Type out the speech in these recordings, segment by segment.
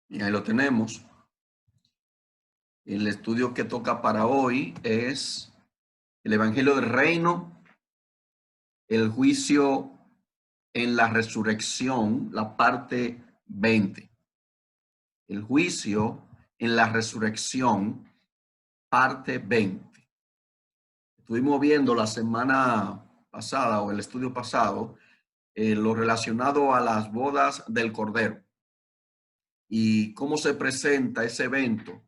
Y ahí lo tenemos. El estudio que toca para hoy es el Evangelio del Reino, el juicio en la resurrección, la parte 20. El juicio en la resurrección, parte 20. Estuvimos viendo la semana pasada o el estudio pasado lo relacionado a las bodas del Cordero y cómo se presenta ese evento.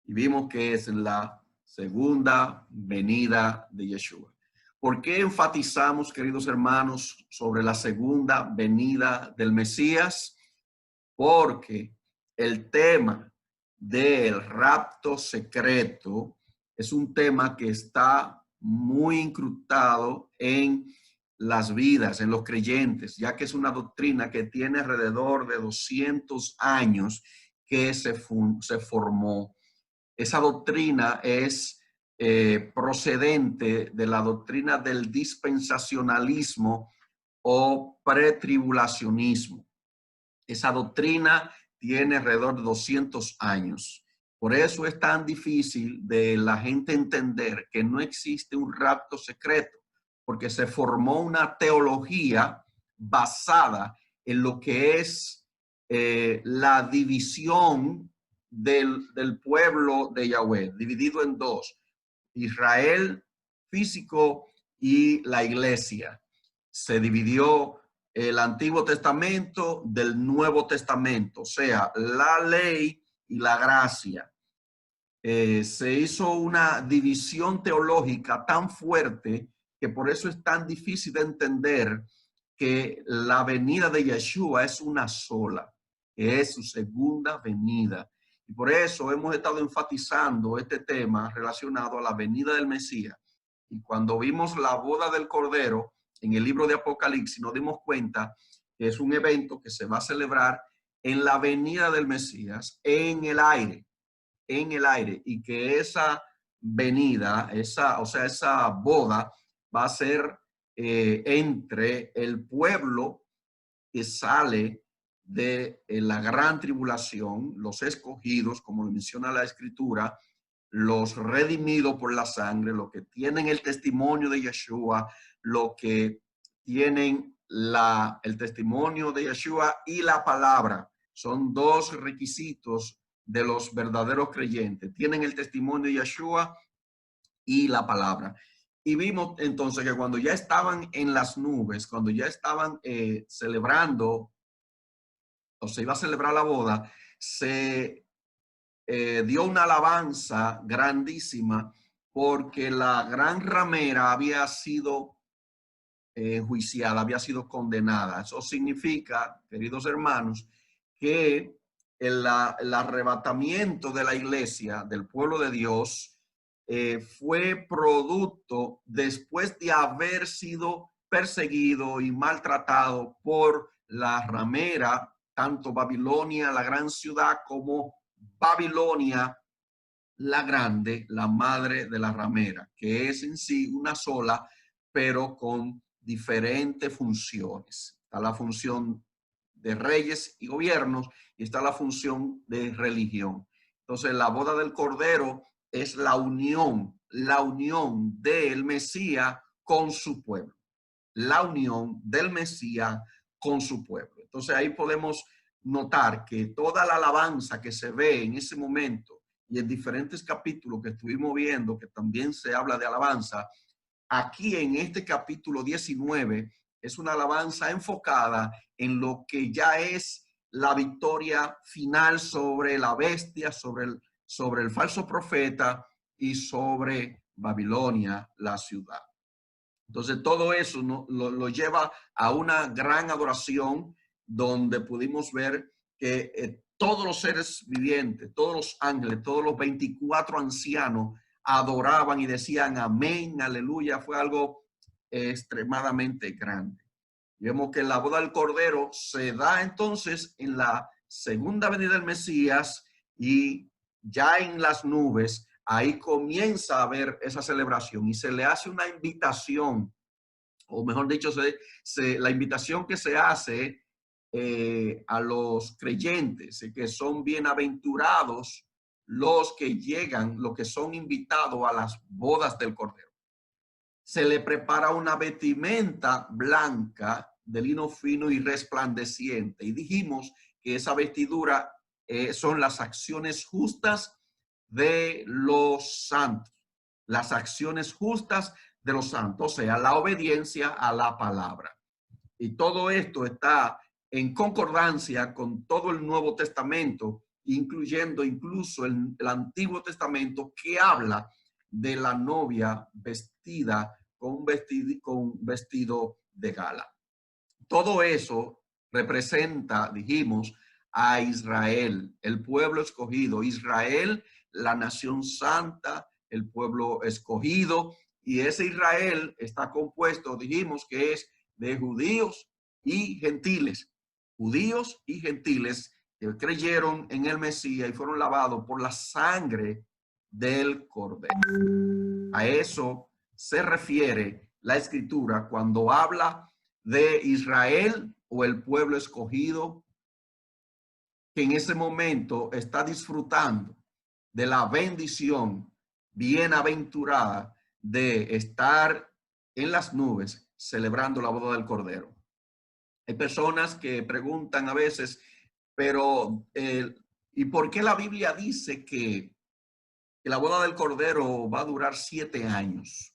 Y vimos que es la segunda venida de Yeshua. ¿Por qué enfatizamos, queridos hermanos, sobre la segunda venida del Mesías? Porque el tema del rapto secreto es un tema que está muy incrustado en las vidas, en los creyentes, ya que es una doctrina que tiene alrededor de 200 años que se formó. Esa doctrina es procedente de la doctrina del dispensacionalismo o pretribulacionismo. Esa doctrina tiene alrededor de 200 años. Por eso es tan difícil de la gente entender que no existe un rapto secreto, porque se formó una teología basada en lo que es la división del pueblo de Yahweh, dividido en dos: Israel físico y la iglesia. Se dividió el Antiguo Testamento del Nuevo Testamento, o sea, la ley y la gracia. Se hizo una división teológica tan fuerte que por eso es tan difícil de entender que la venida de Yeshua es una sola, que es su segunda venida. Y por eso hemos estado enfatizando este tema relacionado a la venida del Mesías. Y cuando vimos la boda del Cordero en el libro de Apocalipsis, nos dimos cuenta que es un evento que se va a celebrar en la venida del Mesías, en el aire, y que esa venida, esa boda va a ser entre el pueblo que sale de la gran tribulación, los escogidos, como menciona la escritura, los redimidos por la sangre, los que tienen el testimonio de Yeshua, los que tienen el testimonio de Yeshua y la palabra. Son dos requisitos de los verdaderos creyentes. Tienen el testimonio de Yeshua y la palabra. Y vimos entonces que cuando ya estaban en las nubes, cuando ya estaban celebrando o se iba a celebrar la boda, se dio una alabanza grandísima porque la gran ramera había sido enjuiciada, había sido condenada. Eso significa, queridos hermanos, que el arrebatamiento de la iglesia, del pueblo de Dios, fue producto después de haber sido perseguido y maltratado por la ramera, tanto Babilonia, la gran ciudad, como Babilonia, la grande, la madre de la ramera, que es en sí una sola, pero con diferentes funciones. Está la función de reyes y gobiernos y está la función de religión. Entonces, la boda del Cordero es la unión del Mesías con su pueblo, la unión del Mesías con su pueblo. Entonces, ahí podemos notar que toda la alabanza que se ve en ese momento y en diferentes capítulos que estuvimos viendo, que también se habla de alabanza, aquí en este capítulo 19 es una alabanza enfocada en lo que ya es la victoria final sobre la bestia, sobre el falso profeta y sobre Babilonia, la ciudad. Entonces todo eso lo lleva a una gran adoración donde pudimos ver que todos los seres vivientes, todos los ángeles, todos los 24 ancianos adoraban y decían amén, aleluya. Fue algo extremadamente grande. Y vemos que la boda del Cordero se da entonces en la segunda venida del Mesías y ya en las nubes, ahí comienza a haber esa celebración y se le hace una invitación, o mejor dicho, la invitación que se hace a los creyentes, que son bienaventurados los que llegan, los que son invitados a las bodas del Cordero. Se le prepara una vestimenta blanca de lino fino y resplandeciente. Y dijimos que esa vestidura son las acciones justas de los santos. Las acciones justas de los santos, o sea, la obediencia a la palabra. Y todo esto está en concordancia con todo el Nuevo Testamento, incluyendo incluso el Antiguo Testamento, que habla de la novia vestida con un vestido de gala. Todo eso representa, dijimos, a Israel, el pueblo escogido. Israel, la nación santa, el pueblo escogido. Y ese Israel está compuesto, dijimos, que es de judíos y gentiles. Judíos y gentiles que creyeron en el Mesías y fueron lavados por la sangre del Cordero. A eso se refiere la Escritura cuando habla de Israel o el pueblo escogido, que en ese momento está disfrutando de la bendición bienaventurada de estar en las nubes celebrando la boda del Cordero. Hay personas que preguntan a veces, pero ¿y por qué la Biblia dice que la boda del Cordero va a durar 7 años?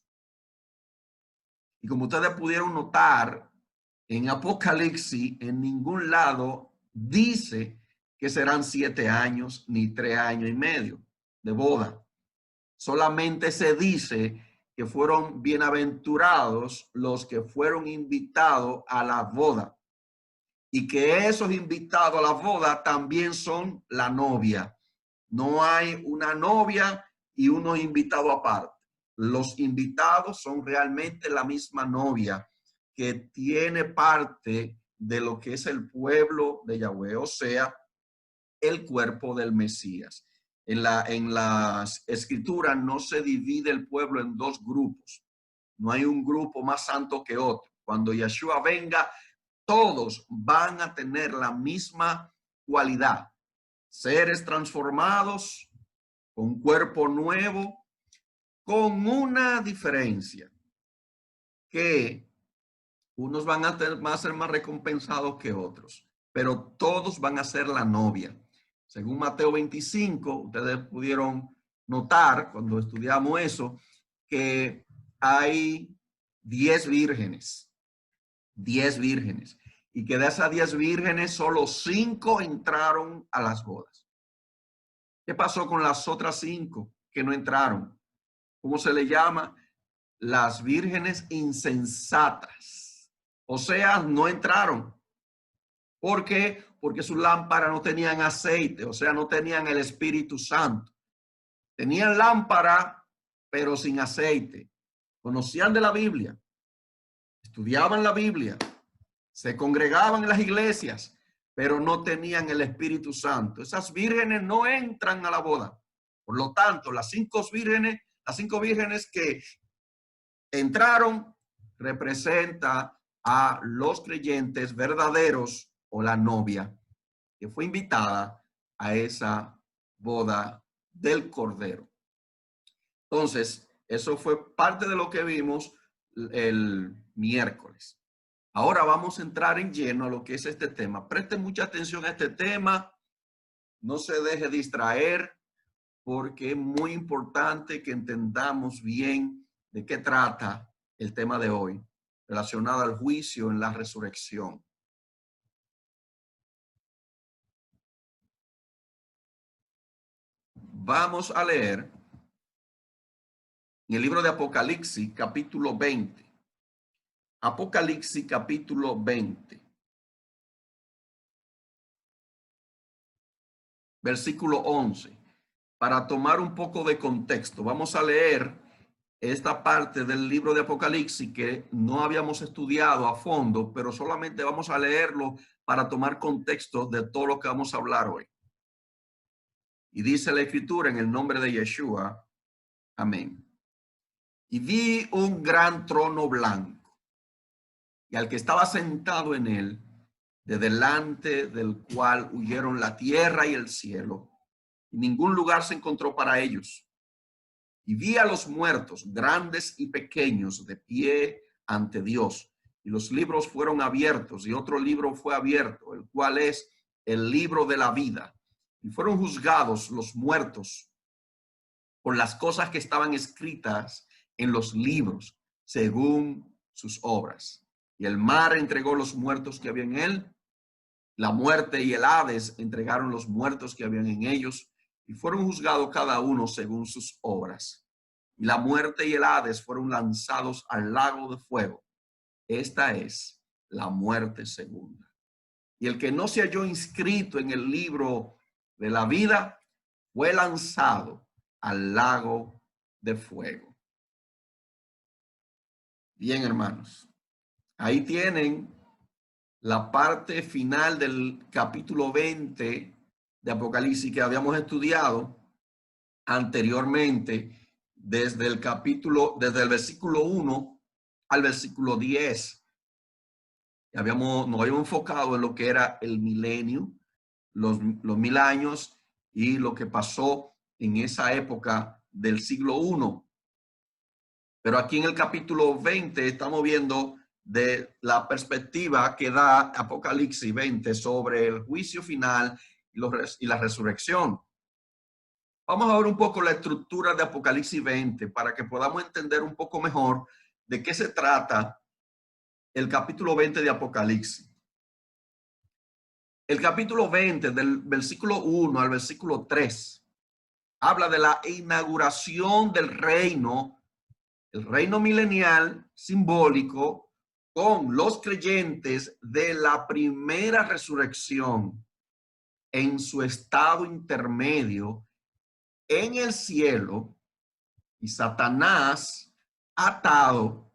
Y como ustedes pudieron notar, en Apocalipsis en ningún lado dice que serán 7 años ni 3 años y medio de boda. Solamente se dice que fueron bienaventurados los que fueron invitados a la boda y que esos invitados a la boda también son la novia. No hay una novia y unos invitados aparte. Los invitados son realmente la misma novia que tiene parte de lo que es el pueblo de Yahweh, o sea, el cuerpo del Mesías. En las escrituras no se divide el pueblo en dos grupos. No hay un grupo más santo que otro. Cuando Yeshua venga, todos van a tener la misma cualidad. Seres transformados, con cuerpo nuevo, con una diferencia, que unos van a ser más recompensados que otros, pero todos van a ser la novia. Según Mateo 25, ustedes pudieron notar cuando estudiamos eso, que hay 10 vírgenes, 10 vírgenes, y que de esas 10 vírgenes solo 5 entraron a las bodas. ¿Qué pasó con las otras 5 que no entraron? ¿Cómo se le llama? Las vírgenes insensatas. O sea, no entraron. ¿Por qué? Porque sus lámparas no tenían aceite, o sea, no tenían el Espíritu Santo. Tenían lámpara, pero sin aceite. Conocían de la Biblia, estudiaban la Biblia, se congregaban en las iglesias, pero no tenían el Espíritu Santo. Esas vírgenes no entran a la boda. Por lo tanto, las cinco vírgenes que entraron representa a los creyentes verdaderos o la novia que fue invitada a esa boda del Cordero. Entonces, eso fue parte de lo que vimos el miércoles. Ahora vamos a entrar en lleno a lo que es este tema. Preste mucha atención a este tema. No se deje distraer porque es muy importante que entendamos bien de qué trata el tema de hoy relacionado al juicio en la resurrección. Vamos a leer en el libro de Apocalipsis, capítulo 20. Apocalipsis, capítulo 20. Versículo 11. Para tomar un poco de contexto, vamos a leer esta parte del libro de Apocalipsis que no habíamos estudiado a fondo, pero solamente vamos a leerlo para tomar contexto de todo lo que vamos a hablar hoy. Y dice la Escritura en el nombre de Yeshua. Amén. Y vi un gran trono blanco, y al que estaba sentado en él, de delante del cual huyeron la tierra y el cielo, y ningún lugar se encontró para ellos. Y vi a los muertos, grandes y pequeños, de pie ante Dios. Y los libros fueron abiertos, y otro libro fue abierto, el cual es el libro de la vida. Y fueron juzgados los muertos por las cosas que estaban escritas en los libros, según sus obras. Y el mar entregó los muertos que había en él, la muerte y el Hades entregaron los muertos que habían en ellos, y fueron juzgados cada uno según sus obras. Y la muerte y el Hades fueron lanzados al lago de fuego. Esta es la muerte segunda. Y el que no se halló inscrito en el libro de la vida fue lanzado al lago de fuego. Bien, hermanos, ahí tienen la parte final del capítulo 20 de Apocalipsis que habíamos estudiado anteriormente desde el versículo 1 al versículo 10. Nos habíamos enfocado en lo que era el milenio, los 1000 años y lo que pasó en esa época del siglo I. Pero aquí en el capítulo 20 estamos viendo de la perspectiva que da Apocalipsis 20 sobre el juicio final y la resurrección. Vamos a ver un poco la estructura de Apocalipsis 20 para que podamos entender un poco mejor de qué se trata el capítulo 20 de Apocalipsis. El capítulo 20 del versículo 1 al versículo 3 habla de la inauguración del reino, el reino milenial simbólico, con los creyentes de la primera resurrección en su estado intermedio en el cielo y Satanás atado.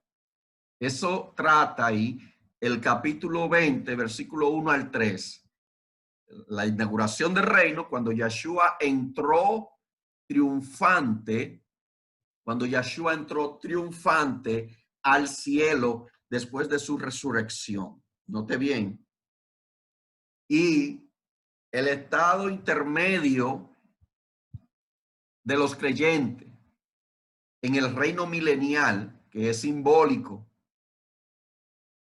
Eso trata ahí el capítulo 20, versículo 1 al 3. La inauguración del reino, cuando Yeshua entró triunfante, al cielo después de su resurrección. Note bien. Y el estado intermedio de los creyentes en el reino milenial, que es simbólico,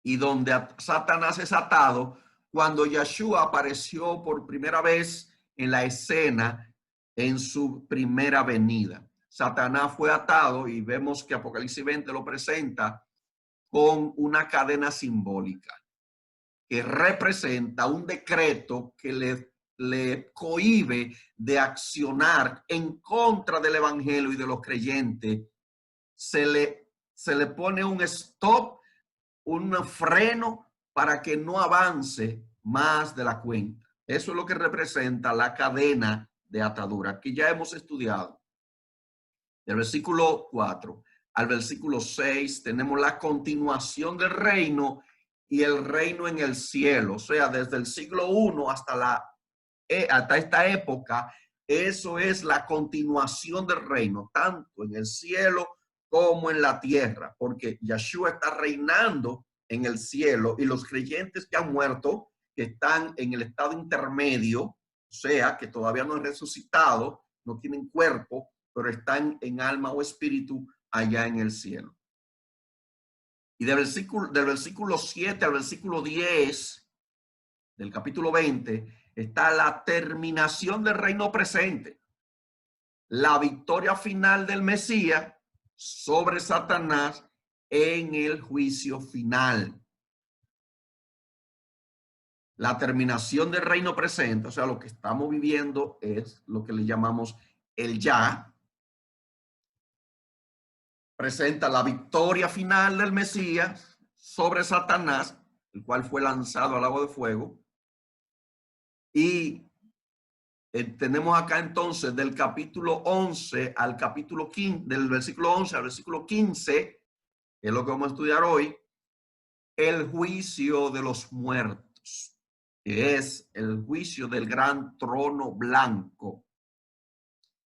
y donde Satanás es atado, cuando Yeshua apareció por primera vez en la escena en su primera venida. Satanás fue atado y vemos que Apocalipsis 20 lo presenta con una cadena simbólica que representa un decreto que le cohíbe de accionar en contra del evangelio y de los creyentes. Se le pone un stop, un freno para que no avance más de la cuenta. Eso es lo que representa la cadena de atadura que ya hemos estudiado. Del versículo 4 al versículo 6 tenemos la continuación del reino y el reino en el cielo. O sea, desde el siglo I hasta esta época, eso es la continuación del reino, tanto en el cielo como en la tierra, porque Yeshua está reinando en el cielo y los creyentes que han muerto, que están en el estado intermedio, o sea, que todavía no han resucitado, no tienen cuerpo, pero están en alma o espíritu allá en el cielo. Y del versículo 7 al versículo 10 del capítulo 20 está la terminación del reino presente, la victoria final del Mesías sobre Satanás en el juicio final. La terminación del reino presente, o sea, lo que estamos viviendo es lo que le llamamos el ya. Presenta la victoria final del Mesías sobre Satanás, el cual fue lanzado al lago de fuego. Y tenemos acá entonces del capítulo 11 al capítulo 15, del versículo 11 al versículo 15, que es lo que vamos a estudiar hoy, el juicio de los muertos, que es el juicio del gran trono blanco.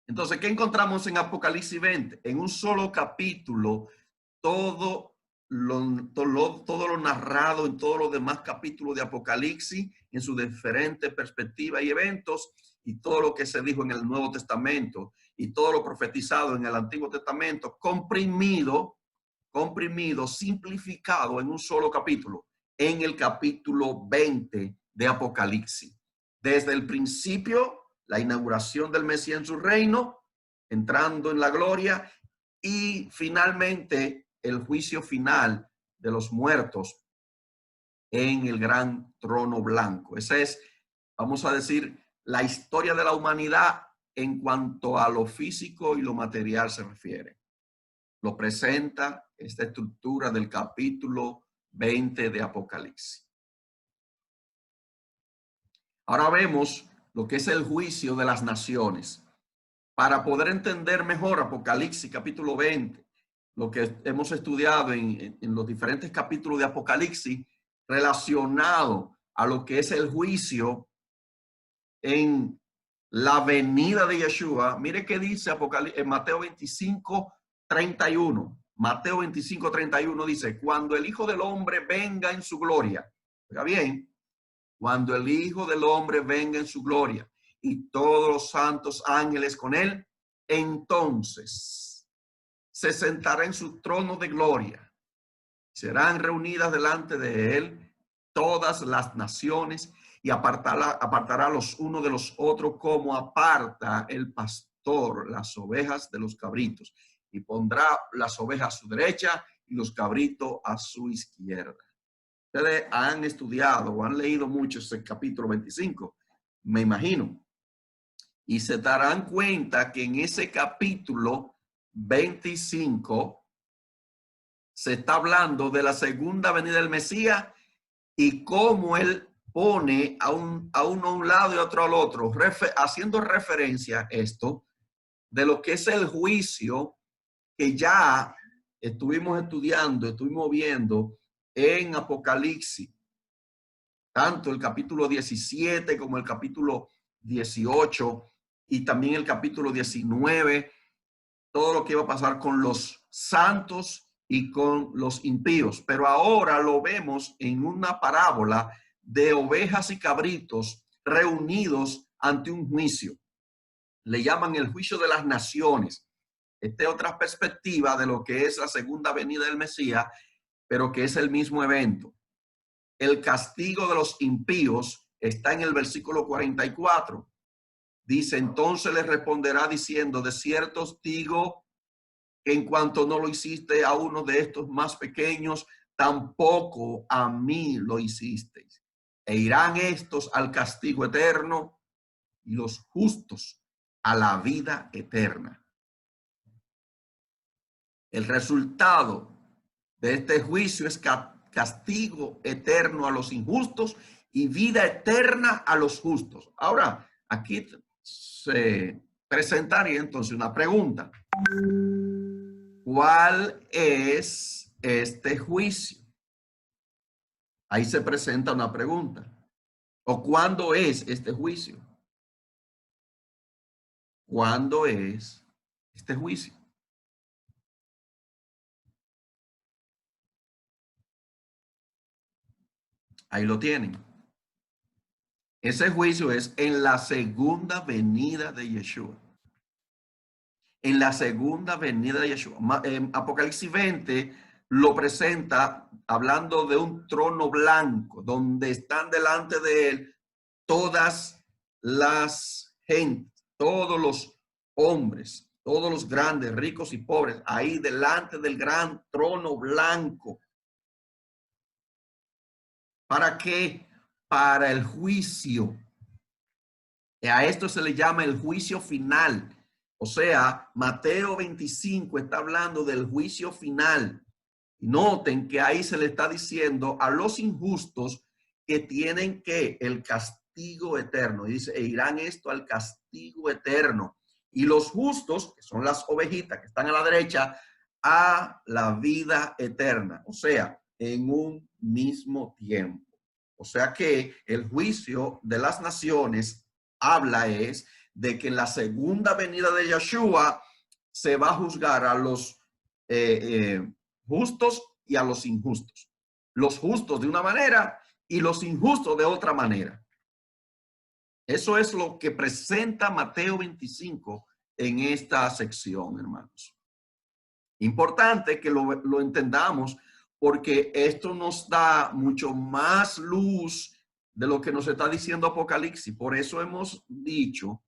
Entonces, ¿qué encontramos en Apocalipsis 20? En un solo capítulo, todo todo lo narrado en todos los demás capítulos de Apocalipsis, en sus diferentes perspectivas y eventos, y todo lo que se dijo en el Nuevo Testamento, y todo lo profetizado en el Antiguo Testamento, comprimido, simplificado en un solo capítulo, en el capítulo 20 de Apocalipsis. Desde el principio, la inauguración del Mesías en su reino, entrando en la gloria, y finalmente el juicio final de los muertos en el gran trono blanco. Esa es, vamos a decir, la historia de la humanidad en cuanto a lo físico y lo material se refiere. Lo presenta esta estructura del capítulo 20 de Apocalipsis. Ahora vemos lo que es el juicio de las naciones. Para poder entender mejor Apocalipsis capítulo 20, lo que hemos estudiado en los diferentes capítulos de Apocalipsis relacionado a lo que es el juicio en la venida de Yeshua. Mire qué dice en Mateo 25, 31. Mateo 25, 31 dice, cuando el Hijo del Hombre venga en su gloria. Oiga bien, cuando el Hijo del Hombre venga en su gloria y todos los santos ángeles con él, entonces se sentará en su trono de gloria. Serán reunidas delante de él todas las naciones y apartará los unos de los otros como aparta el pastor las ovejas de los cabritos, y pondrá las ovejas a su derecha y los cabritos a su izquierda. Ustedes han estudiado o han leído mucho ese capítulo 25, me imagino, y se darán cuenta que en ese capítulo 25 se está hablando de la segunda venida del Mesías y cómo él pone a uno a un lado y otro al otro, haciendo referencia a esto de lo que es el juicio que ya estuvimos estudiando, estuvimos viendo en Apocalipsis, tanto el capítulo 17 como el capítulo 18 y también el capítulo 19, todo lo que iba a pasar con los santos y con los impíos. Pero ahora lo vemos en una parábola de ovejas y cabritos reunidos ante un juicio. Le llaman el juicio de las naciones. Esta es otra perspectiva de lo que es la segunda venida del Mesías, pero que es el mismo evento. El castigo de los impíos está en el versículo 44. Dice, entonces le responderá diciendo, de cierto os digo que en cuanto no lo hiciste a uno de estos más pequeños, tampoco a mí lo hicisteis. E irán estos al castigo eterno y los justos a la vida eterna. El resultado de este juicio es castigo eterno a los injustos y vida eterna a los justos. Ahora, aquí se presentaría entonces una pregunta. ¿Cuál es este juicio? Ahí se presenta una pregunta. ¿O cuándo es este juicio? ¿Cuándo es este juicio? Ahí lo tienen. Ese juicio es en la segunda venida de Yeshua. En la segunda venida de Yeshua. En Apocalipsis 20 lo presenta hablando de un trono blanco, donde están delante de él todas las gentes, todos los hombres, todos los grandes, ricos y pobres, ahí delante del gran trono blanco. ¿Para qué? Para el juicio. Y a esto se le llama el juicio final. O sea, Mateo 25 está hablando del juicio final. Y noten que ahí se le está diciendo a los injustos que tienen que el castigo eterno. Y dice, e irán esto al castigo eterno. Y los justos, que son las ovejitas que están a la derecha, a la vida eterna. O sea, en un mismo tiempo. O sea que el juicio de las naciones habla es de que en la segunda venida de Yeshua se va a juzgar a los justos y a los injustos. Los justos de una manera y los injustos de otra manera. Eso es lo que presenta Mateo 25 en esta sección, hermanos. Importante que lo entendamos porque esto nos da mucho más luz de lo que nos está diciendo Apocalipsis. Por eso hemos dicho,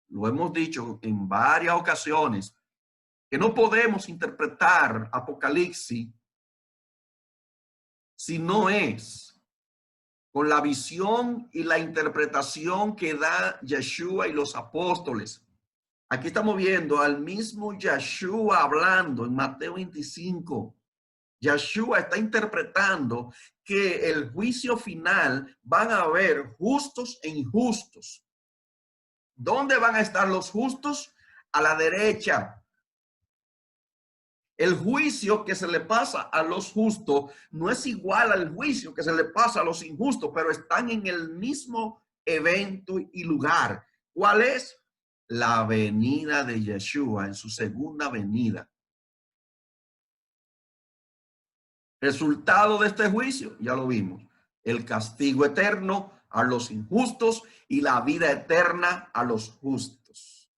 lo hemos dicho en varias ocasiones, que no podemos interpretar Apocalipsis si no es con la visión y la interpretación que da Yeshua y los apóstoles. Aquí estamos viendo al mismo Yeshua hablando en Mateo 25. Yeshua está interpretando que el juicio final van a haber justos e injustos. ¿Dónde van a estar los justos? A la derecha. El juicio que se le pasa a los justos no es igual al juicio que se le pasa a los injustos, pero están en el mismo evento y lugar. ¿Cuál es? La venida de Yeshua en su segunda venida. Resultado de este juicio, ya lo vimos, el castigo eterno a los injustos y la vida eterna a los justos.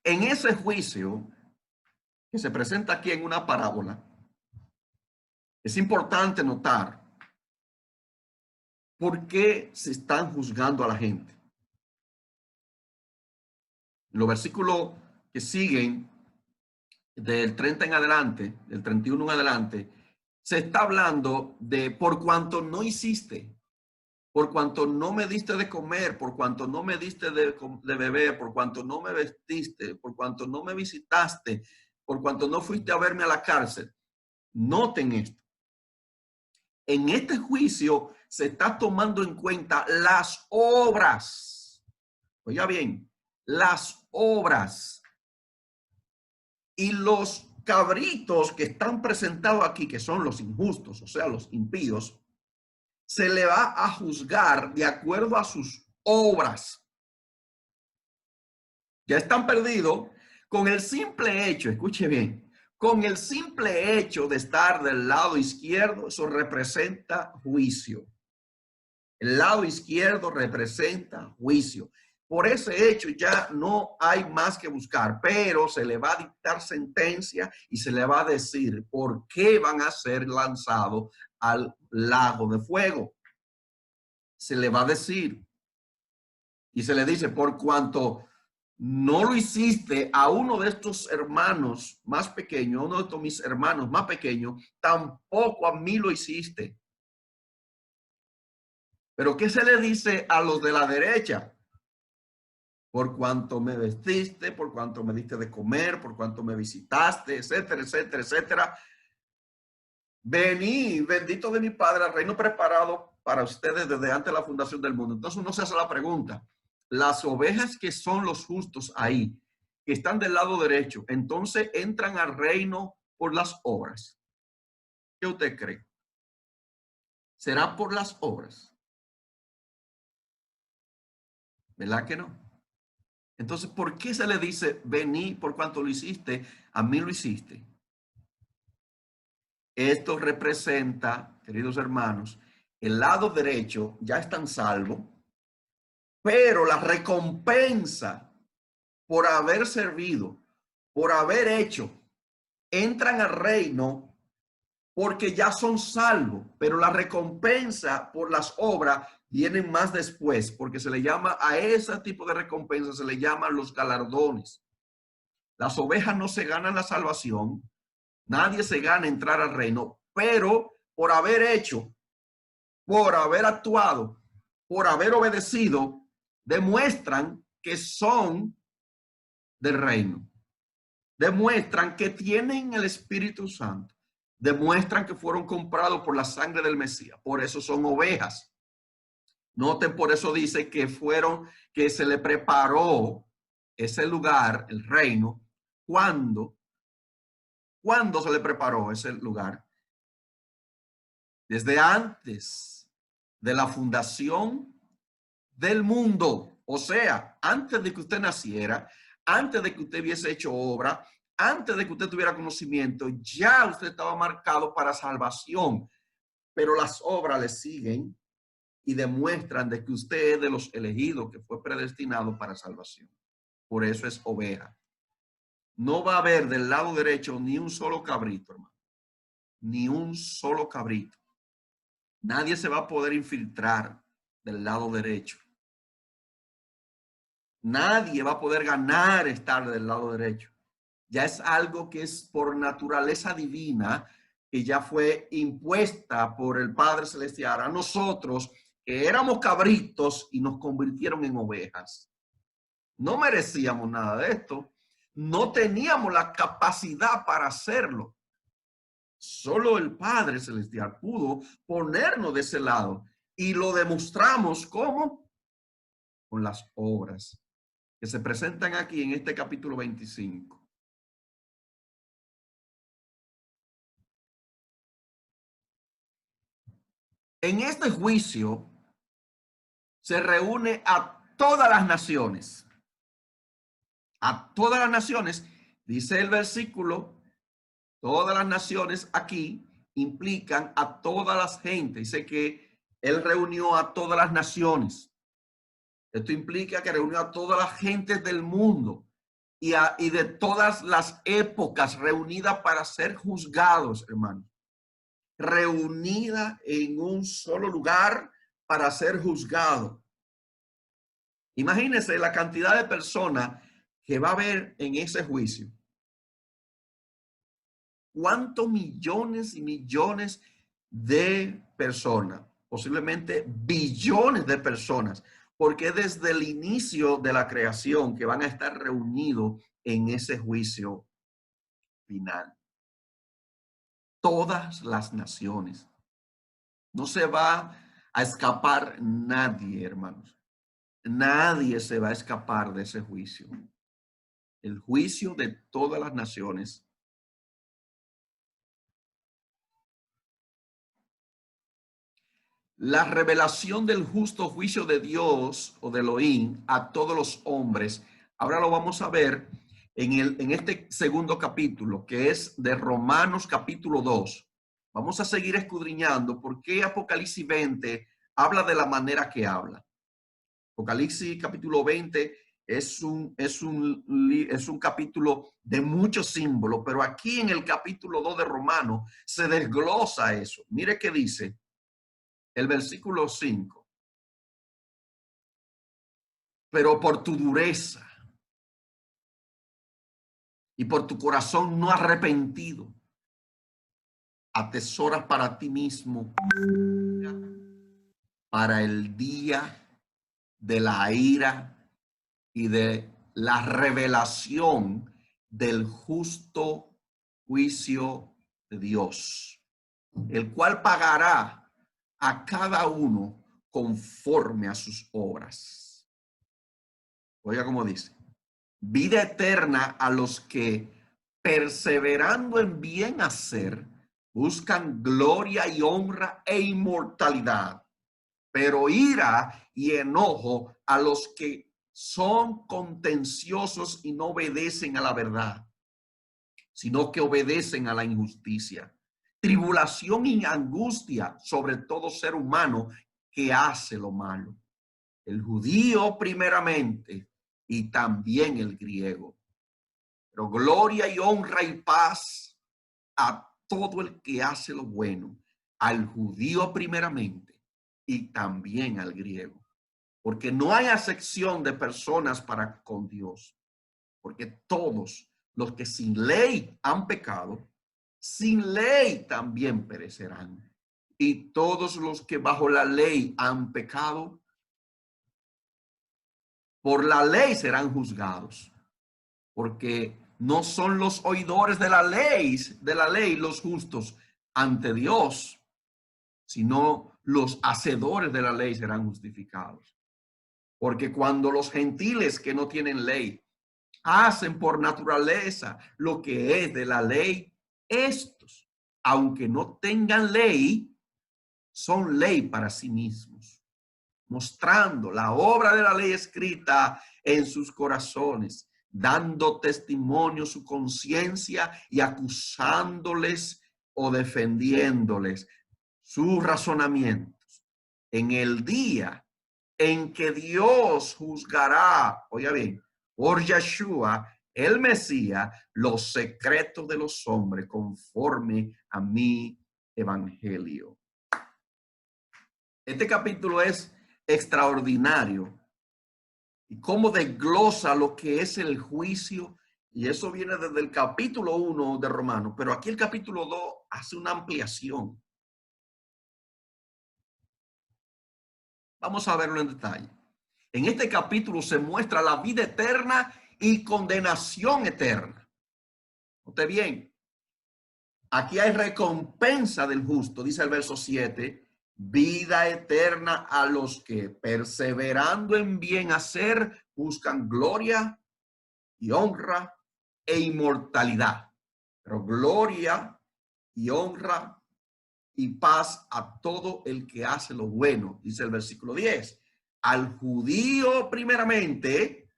En ese juicio que se presenta aquí en una parábola, es importante notar por qué se están juzgando a la gente. Los versículos que siguen, del 30 en adelante, del 31 en adelante, se está hablando de por cuanto no hiciste, por cuanto no me diste de comer, por cuanto no me diste de beber, por cuanto no me vestiste, por cuanto no me visitaste, por cuanto no fuiste a verme a la cárcel. Noten esto. En este juicio se está tomando en cuenta las obras. Oiga bien, las obras. Y los cabritos que están presentados aquí, que son los injustos, o sea, los impíos, se le va a juzgar de acuerdo a sus obras. Ya están perdidos con el simple hecho, escuche bien, con el simple hecho de estar del lado izquierdo, eso representa juicio. El lado izquierdo representa juicio. Por ese hecho ya no hay más que buscar, pero se le va a dictar sentencia y se le va a decir por qué van a ser lanzados al lago de fuego. Se le va a decir y se le dice por cuanto no lo hiciste a uno de estos hermanos más pequeños, uno de estos mis hermanos más pequeños, tampoco a mí lo hiciste. Pero ¿qué se le dice a los de la derecha? Por cuanto me vestiste, por cuanto me diste de comer, por cuanto me visitaste, etcétera, etcétera, etcétera. Vení, bendito de mi Padre, al reino preparado para ustedes desde antes de la fundación del mundo. Entonces uno se hace la pregunta, las ovejas que son los justos ahí, que están del lado derecho, entonces entran al reino por las obras. ¿Qué usted cree? ¿Será por las obras? ¿Verdad que no? Entonces, ¿por qué se le dice, vení por cuanto lo hiciste, a mí lo hiciste? Esto representa, queridos hermanos, el lado derecho ya están salvos, pero la recompensa por haber servido, por haber hecho, entran al reino porque ya son salvos, pero la recompensa por las obras vienen más después, porque se le llama a ese tipo de recompensa, se le llaman los galardones. Las ovejas no se ganan la salvación, nadie se gana entrar al reino, pero por haber hecho, por haber actuado, por haber obedecido, demuestran que son del reino. Demuestran que tienen el Espíritu Santo. Demuestran que fueron comprados por la sangre del Mesías. Por eso son ovejas. Noten, por eso dice que que se le preparó ese lugar, el reino. ¿Cuándo? ¿Cuándo se le preparó ese lugar? Desde antes de la fundación del mundo. O sea, antes de que usted naciera, antes de que usted hubiese hecho obra, antes de que usted tuviera conocimiento, ya usted estaba marcado para salvación. Pero las obras le siguen y demuestran de que usted es de los elegidos, que fue predestinado para salvación. Por eso es oveja. No va a haber del lado derecho ni un solo cabrito, hermano. Ni un solo cabrito. Nadie se va a poder infiltrar del lado derecho. Nadie va a poder ganar estar del lado derecho. Ya es algo que es por naturaleza divina, que ya fue impuesta por el Padre Celestial a nosotros, que éramos cabritos y nos convirtieron en ovejas. No merecíamos nada de esto. No teníamos la capacidad para hacerlo. Solo el Padre Celestial pudo ponernos de ese lado y lo demostramos ¿cómo? Con las obras que se presentan aquí en este capítulo 25. En este juicio se reúne a todas las naciones. A todas las naciones, dice el versículo, todas las naciones aquí implican a todas las gentes. Dice que él reunió a todas las naciones. Esto implica que reunió a todas las gentes del mundo y de todas las épocas reunidas para ser juzgados, hermanos. Reunida en un solo lugar para ser juzgado. Imagínense la cantidad de personas que va a haber en ese juicio. ¿Cuántos millones y millones de personas? Posiblemente billones de personas, porque desde el inicio de la creación que van a estar reunidos en ese juicio final. Todas las naciones. No se va a escapar nadie, hermanos. Nadie se va a escapar de ese juicio. El juicio de todas las naciones. La revelación del justo juicio de Dios o de Elohim a todos los hombres. Ahora lo vamos a ver en este segundo capítulo, que es de Romanos capítulo 2. Vamos a seguir escudriñando por qué Apocalipsis 20 habla de la manera que habla. Apocalipsis capítulo 20 es un capítulo de muchos símbolos, pero aquí en el capítulo 2 de Romanos se desglosa eso. Mire qué dice el versículo 5. Pero por tu dureza y por tu corazón no arrepentido, atesoras para ti mismo para el día de la ira y de la revelación del justo juicio de Dios, el cual pagará a cada uno conforme a sus obras. Oiga cómo dice, vida eterna a los que perseverando en bien hacer buscan gloria y honra e inmortalidad, pero ira y enojo a los que son contenciosos y no obedecen a la verdad, sino que obedecen a la injusticia. Tribulación y angustia sobre todo ser humano que hace lo malo. El judío primeramente y también el griego. Pero gloria y honra y paz a todo el que hace lo bueno, al judío primeramente y también al griego. Porque no hay acepción de personas para con Dios. Porque todos los que sin ley han pecado, sin ley también perecerán. Y todos los que bajo la ley han pecado, por la ley serán juzgados. Porque no son los oidores de la ley los justos ante Dios, sino los hacedores de la ley serán justificados. Porque cuando los gentiles que no tienen ley hacen por naturaleza lo que es de la ley, estos, aunque no tengan ley, son ley para sí mismos, mostrando la obra de la ley escrita en sus corazones, dando testimonio su conciencia y acusándoles o defendiéndoles sus razonamientos. En el día en que Dios juzgará, oiga bien, por Yeshua, el Mesías, los secretos de los hombres conforme a mi evangelio. Este capítulo es extraordinario y cómo desglosa lo que es el juicio, y eso viene desde el capítulo 1 de Romanos, pero aquí el capítulo 2 hace una ampliación. Vamos a verlo en detalle. En este capítulo se muestra la vida eterna y condenación eterna. Note bien, aquí hay recompensa del justo, dice el verso 7, vida eterna a los que perseverando en bien hacer buscan gloria y honra e inmortalidad. Pero gloria y honra y paz a todo el que hace lo bueno, dice el versículo 10. Al judío primeramente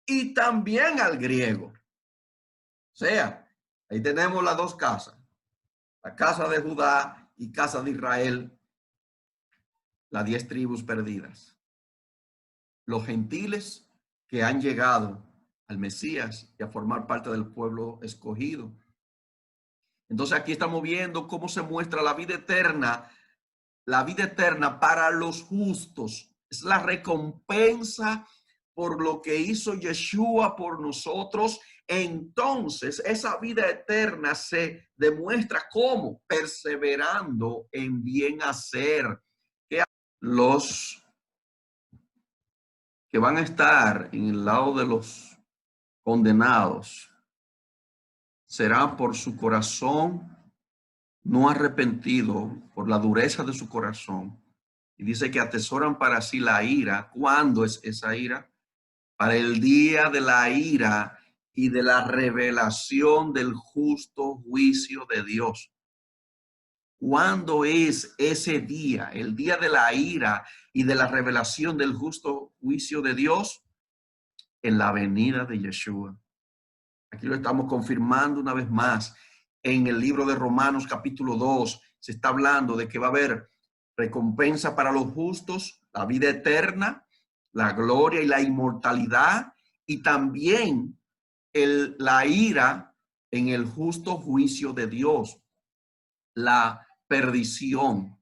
y también al griego. O sea, ahí tenemos las dos casas, la casa de Judá y casa de Israel, las 10 tribus perdidas. Los gentiles que han llegado al Mesías y a formar parte del pueblo escogido. Entonces aquí estamos viendo cómo se muestra la vida eterna para los justos. Es la recompensa por lo que hizo Yeshua por nosotros. Entonces esa vida eterna se demuestra como perseverando en bien hacer. Que los que van a estar en el lado de los condenados será por su corazón no arrepentido, por la dureza de su corazón. Y dice que atesoran para sí la ira. ¿Cuándo es esa ira? Para el día de la ira y de la revelación del justo juicio de Dios. ¿Cuándo es ese día? El día de la ira y de la revelación del justo juicio de Dios. En la venida de Yeshua. Aquí lo estamos confirmando una vez más. En el libro de Romanos capítulo 2 se está hablando de que va a haber recompensa para los justos, la vida eterna, la gloria y la inmortalidad, y también la ira en el justo juicio de Dios, la perdición.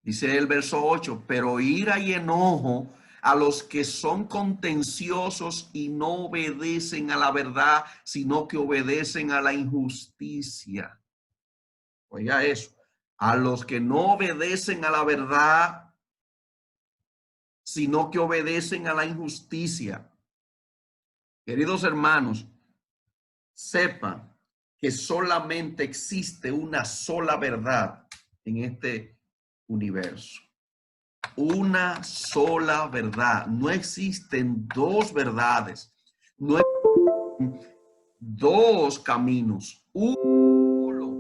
Dice el verso 8, pero ira y enojo a los que son contenciosos y no obedecen a la verdad, sino que obedecen a la injusticia. Oiga eso, a los que no obedecen a la verdad, sino que obedecen a la injusticia. Queridos hermanos, sepan que solamente existe una sola verdad en este universo. Una sola verdad. No existen dos verdades. No existen dos caminos. Uno solo.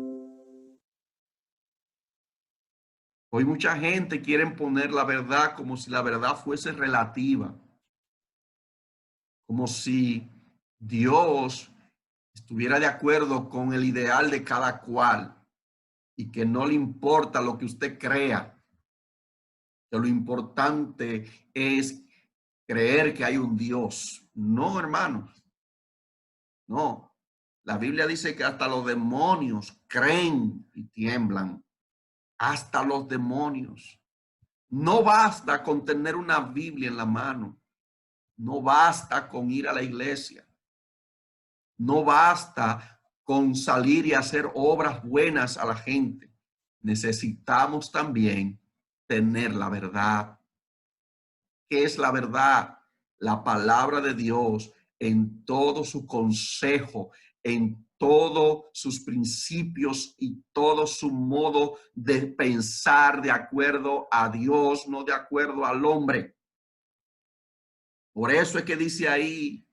Hoy mucha gente quiere poner la verdad como si la verdad fuese relativa. Como si Dios estuviera de acuerdo con el ideal de cada cual y que no le importa lo que usted crea. Que lo importante es creer que hay un Dios. No, hermanos. No. La Biblia dice que hasta los demonios creen y tiemblan. Hasta los demonios. No basta con tener una Biblia en la mano. No basta con ir a la iglesia. No basta con salir y hacer obras buenas a la gente. Necesitamos también tener la verdad. ¿Qué es la verdad? La palabra de Dios en todo su consejo, en todos sus principios y todo su modo de pensar de acuerdo a Dios, no de acuerdo al hombre. Por eso es que dice ahí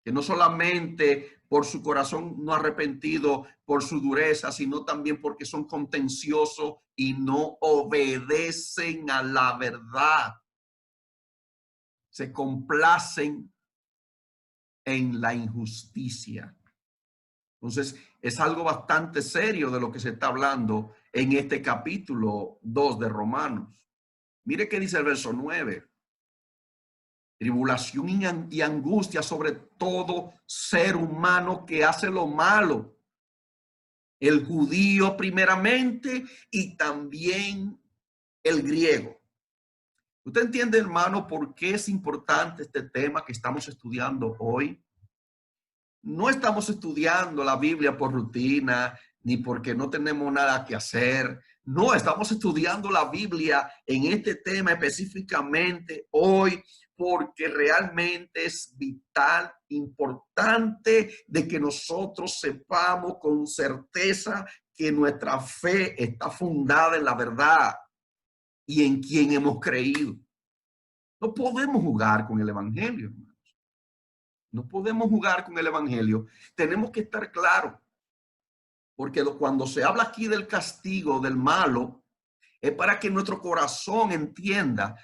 que no solamente por su corazón no arrepentido, por su dureza, sino también porque son contenciosos y no obedecen a la verdad. se complacen en la injusticia. Entonces, es algo bastante serio de lo que se está hablando en este capítulo 2 de Romanos. Mire qué dice el verso 9. Tribulación y angustia sobre todo ser humano que hace lo malo. El judío primeramente y también el griego. ¿Usted entiende, hermano, por qué es importante este tema que estamos estudiando hoy? No estamos estudiando la Biblia por rutina, ni porque no tenemos nada que hacer. No, estamos estudiando la Biblia en este tema específicamente hoy, porque realmente es vital, importante de que nosotros sepamos con certeza que nuestra fe está fundada en la verdad y en quien hemos creído. No podemos jugar con el evangelio, hermanos. No podemos jugar con el evangelio. Tenemos que estar claros, porque cuando se habla aquí del castigo del malo, es para que nuestro corazón entienda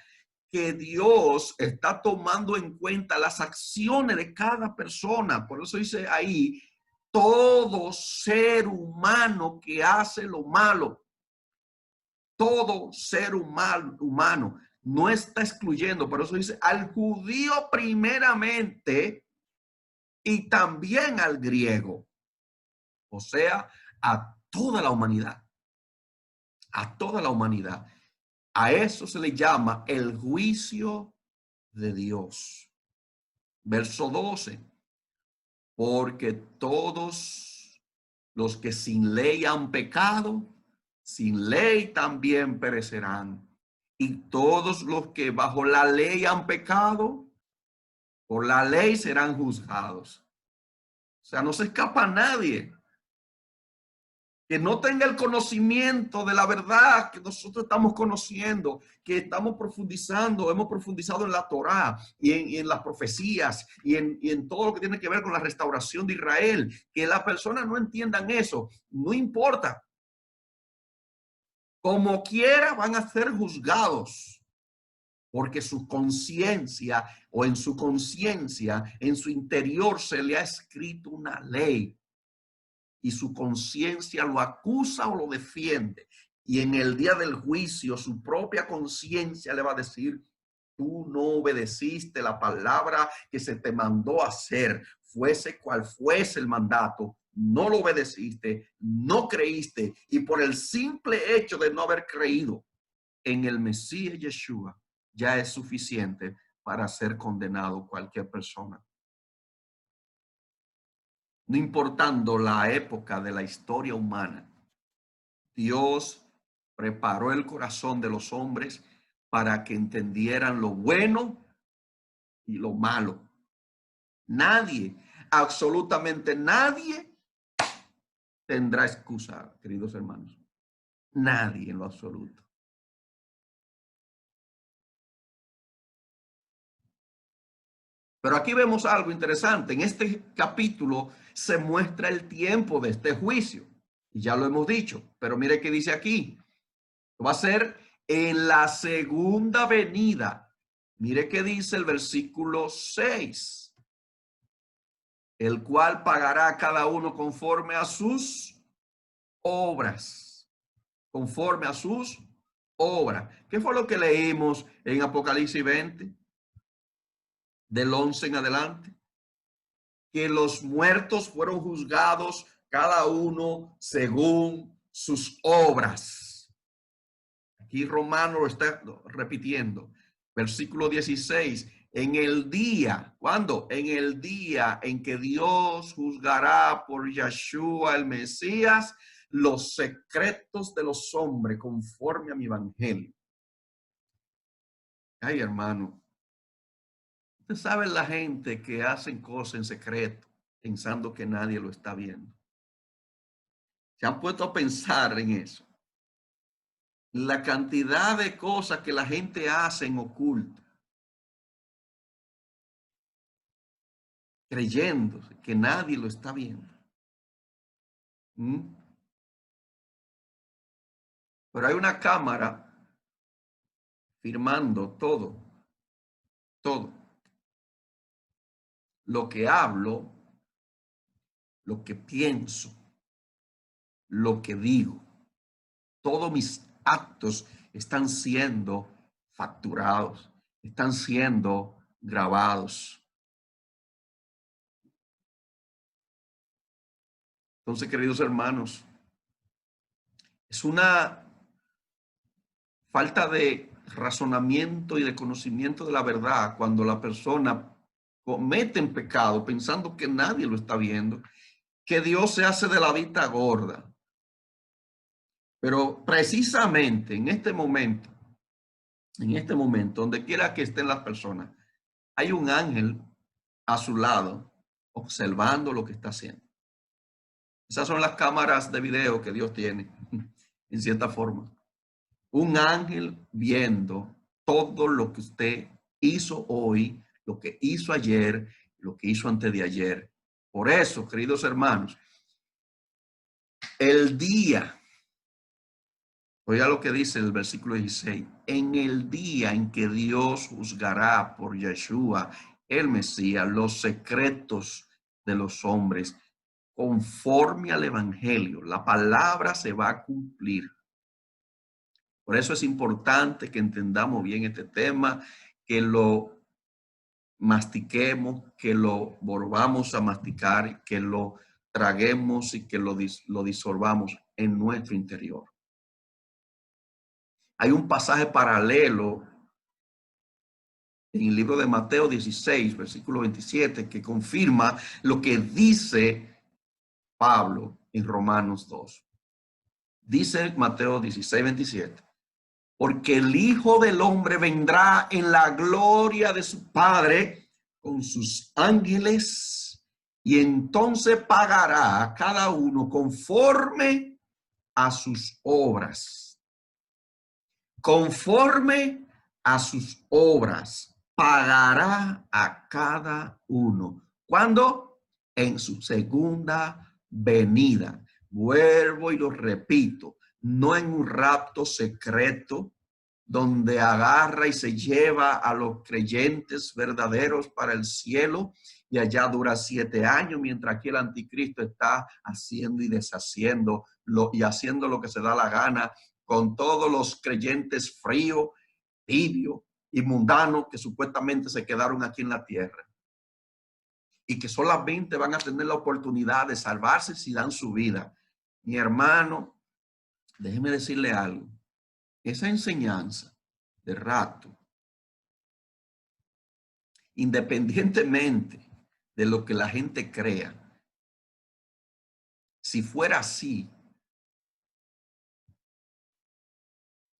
que Dios está tomando en cuenta las acciones de cada persona. Por eso dice ahí, todo ser humano que hace lo malo, todo ser humano, no está excluyendo. Por eso dice al judío primeramente y también al griego, o sea, a toda la humanidad, a toda la humanidad. A eso se le llama el juicio de Dios. Verso 12, porque todos los que sin ley han pecado, sin ley también perecerán. Y todos los que bajo la ley han pecado, por la ley serán juzgados. O sea, no se escapa nadie que no tenga el conocimiento de la verdad que nosotros estamos conociendo, que estamos profundizando, hemos profundizado en la Torá y en las profecías y en todo lo que tiene que ver con la restauración de Israel. Que las personas no entiendan eso, no importa. Como quiera van a ser juzgados, porque su conciencia o en su conciencia, en su interior se le ha escrito una ley. Y su conciencia lo acusa o lo defiende. Y en el día del juicio, su propia conciencia le va a decir, tú no obedeciste la palabra que se te mandó a hacer, fuese cual fuese el mandato, no lo obedeciste, no creíste, y por el simple hecho de no haber creído en el Mesías Yeshua, ya es suficiente para ser condenado cualquier persona. No importando la época de la historia humana, Dios preparó el corazón de los hombres para que entendieran lo bueno y lo malo. Nadie, absolutamente nadie tendrá excusa, queridos hermanos. Nadie en lo absoluto. Pero aquí vemos algo interesante. En este capítulo se muestra el tiempo de este juicio. Y ya lo hemos dicho. Pero mire qué dice aquí. Va a ser en la segunda venida. Mire qué dice el versículo 6. El cual pagará a cada uno conforme a sus obras. Conforme a sus obras. ¿Qué fue lo que leímos en Apocalipsis 20? Del 11 en adelante. Que los muertos fueron juzgados cada uno según sus obras. Aquí Romano lo está repitiendo. Versículo 16. En el día, ¿cuándo? En el día en que Dios juzgará por Yeshua el Mesías los secretos de los hombres conforme a mi evangelio. Ay, hermano. Usted sabe la gente que hacen cosas en secreto pensando que nadie lo está viendo. Se han puesto a pensar en eso. La cantidad de cosas que la gente hace en oculto, creyendo que nadie lo está viendo. Pero hay una cámara firmando todo, todo. lo que hablo, lo que pienso, lo que digo. Todos mis actos están siendo facturados, están siendo grabados. Entonces, queridos hermanos, es una falta de razonamiento y de conocimiento de la verdad cuando la persona comete un pecado pensando que nadie lo está viendo, que Dios se hace de la vista gorda. Pero precisamente en este momento, donde quiera que estén las personas, hay un ángel a su lado observando lo que está haciendo. Esas son las cámaras de video que Dios tiene, en cierta forma. Un ángel viendo todo lo que usted hizo hoy, lo que hizo ayer, lo que hizo antes de ayer. Por eso, queridos hermanos, el día, oiga lo que dice el versículo 16, en el día en que Dios juzgará por Yeshua, el Mesías, los secretos de los hombres, conforme al evangelio, la palabra se va a cumplir. Por eso es importante que entendamos bien este tema, que lo mastiquemos, que lo volvamos a masticar, que lo traguemos y que lo disolvamos en nuestro interior. Hay un pasaje paralelo en el libro de Mateo 16, versículo 27, que confirma lo que dice Pablo en Romanos 2. Dice Mateo 16, 27. Porque el Hijo del Hombre vendrá en la gloria de su Padre con sus ángeles y entonces pagará a cada uno conforme a sus obras. Conforme a sus obras pagará a cada uno. ¿Cuándo? En su segunda venida. Vuelvo y lo repito. No en un rapto secreto donde agarra y se lleva a los creyentes verdaderos para el cielo y allá dura 7 años, mientras aquí el anticristo está haciendo y deshaciendo y haciendo lo que se da la gana con todos los creyentes fríos, tibios y mundanos que supuestamente se quedaron aquí en la tierra y que solamente van a tener la oportunidad de salvarse si dan su vida. Mi hermano, déjeme decirle algo. Esa enseñanza de rapto, independientemente de lo que la gente crea, si fuera así,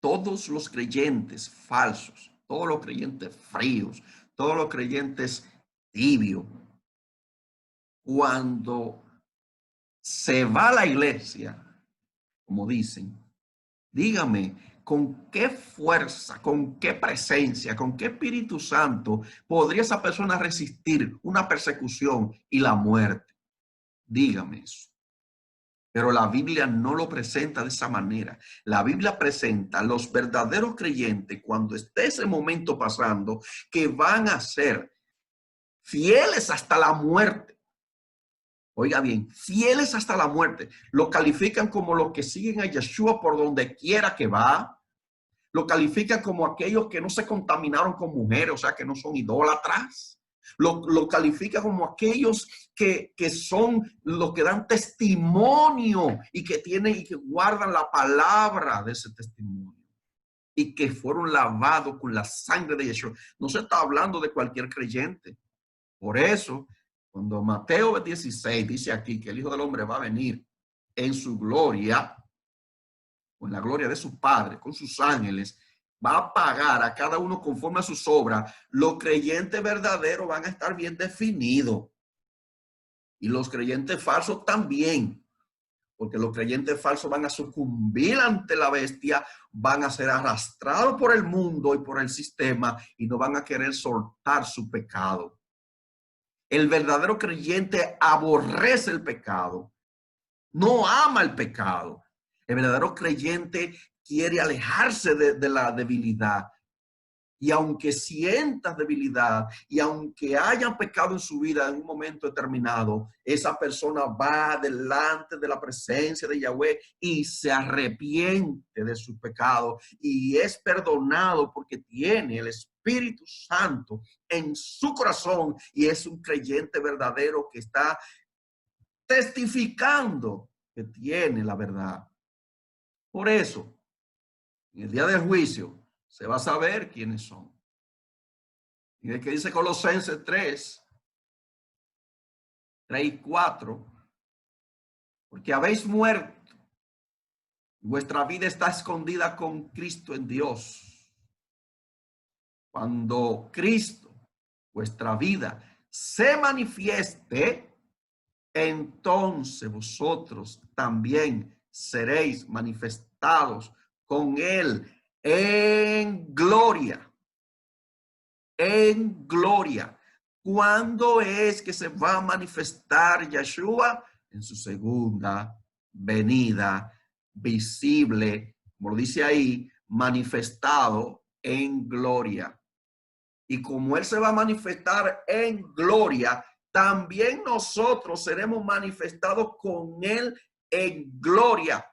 todos los creyentes falsos, todos los creyentes fríos, todos los creyentes tibios, cuando se va a la iglesia, como dicen, dígame, ¿con qué fuerza, con qué presencia, con qué Espíritu Santo podría esa persona resistir una persecución y la muerte? Dígame eso. Pero la Biblia no lo presenta de esa manera. La Biblia presenta a los verdaderos creyentes cuando esté ese momento pasando, que van a ser fieles hasta la muerte. Oiga bien, fieles hasta la muerte. Lo califican como los que siguen a Yeshua por donde quiera que va. Lo califican como aquellos que no se contaminaron con mujeres, o sea, que no son idólatras. Lo califica como aquellos que son los que dan testimonio y que tienen y que guardan la palabra de ese testimonio y que fueron lavados con la sangre de Yeshua. No se está hablando de cualquier creyente. Por eso, cuando Mateo 16 dice aquí que el Hijo del Hombre va a venir en su gloria, con la gloria de su Padre, con sus ángeles, va a pagar a cada uno conforme a sus obras. Los creyentes verdaderos van a estar bien definidos. Y los creyentes falsos también. Porque los creyentes falsos van a sucumbir ante la bestia, van a ser arrastrados por el mundo y por el sistema y no van a querer soltar su pecado. El verdadero creyente aborrece el pecado. No ama el pecado. El verdadero creyente quiere alejarse de la debilidad. Y aunque sientas debilidad y aunque hayan pecado en su vida en un momento determinado, esa persona va delante de la presencia de Yahweh y se arrepiente de sus pecados y es perdonado porque tiene el Espíritu Santo en su corazón y es un creyente verdadero que está testificando que tiene la verdad. Por eso, en el día del juicio se va a saber quiénes son. Y el que dice Colosenses 3 y 4, porque habéis muerto, vuestra vida está escondida con Cristo en Dios. Cuando Cristo, vuestra vida, se manifieste, entonces vosotros también seréis manifestados con Él en gloria. En gloria. ¿Cuándo es que se va a manifestar Yeshua? En su segunda venida, visible, como lo dice ahí, manifestado en gloria. Y como Él se va a manifestar en gloria, también nosotros seremos manifestados con Él en gloria.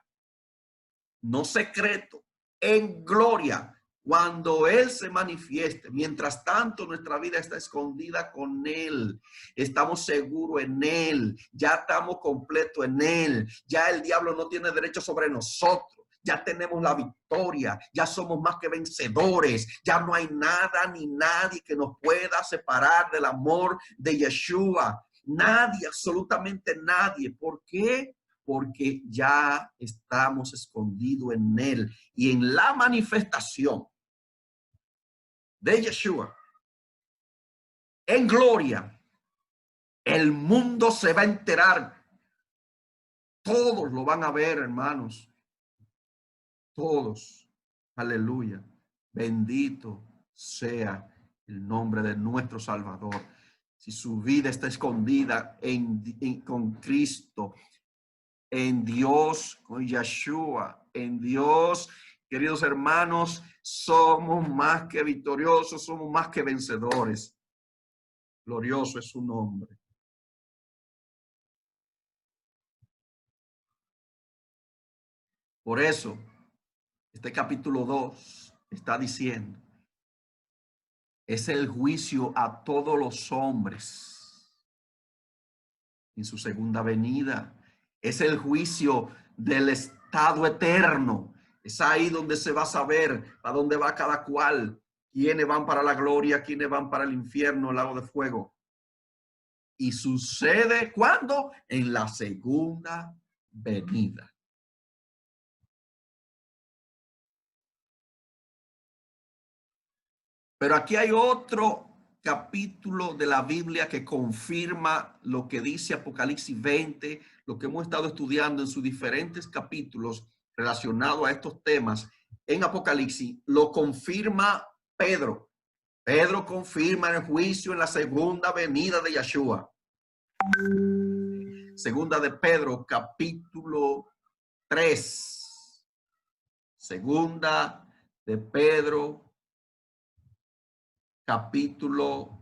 No secreto, en gloria. Cuando Él se manifieste, mientras tanto nuestra vida está escondida con Él, estamos seguros en Él, ya estamos completos en Él, ya el diablo no tiene derecho sobre nosotros, ya tenemos la victoria, ya somos más que vencedores, ya no hay nada ni nadie que nos pueda separar del amor de Yeshua, nadie, absolutamente nadie. ¿Por qué? Porque ya estamos escondidos en Él y en la manifestación de Yeshua en gloria, el mundo se va a enterar. Todos lo van a ver, hermanos. Todos. Aleluya. Bendito sea el nombre de nuestro Salvador. Si su vida está escondida con Cristo, en Dios, con Yeshua, en Dios, queridos hermanos, somos más que victoriosos, somos más que vencedores. Glorioso es su nombre. Por eso, este capítulo 2 está diciendo, es el juicio a todos los hombres en su segunda venida. Es el juicio del estado eterno. Es ahí donde se va a saber a dónde va cada cual. Quiénes van para la gloria, quiénes van para el infierno, el lago de fuego. Y sucede ¿cuándo? En la segunda venida. Pero aquí hay otro capítulo de la Biblia que confirma lo que dice Apocalipsis 20, lo que hemos estado estudiando en sus diferentes capítulos relacionados a estos temas. En Apocalipsis lo confirma Pedro. Pedro confirma el juicio en la segunda venida de Yeshua. Segunda de Pedro, capítulo 3. Segunda de Pedro, capítulo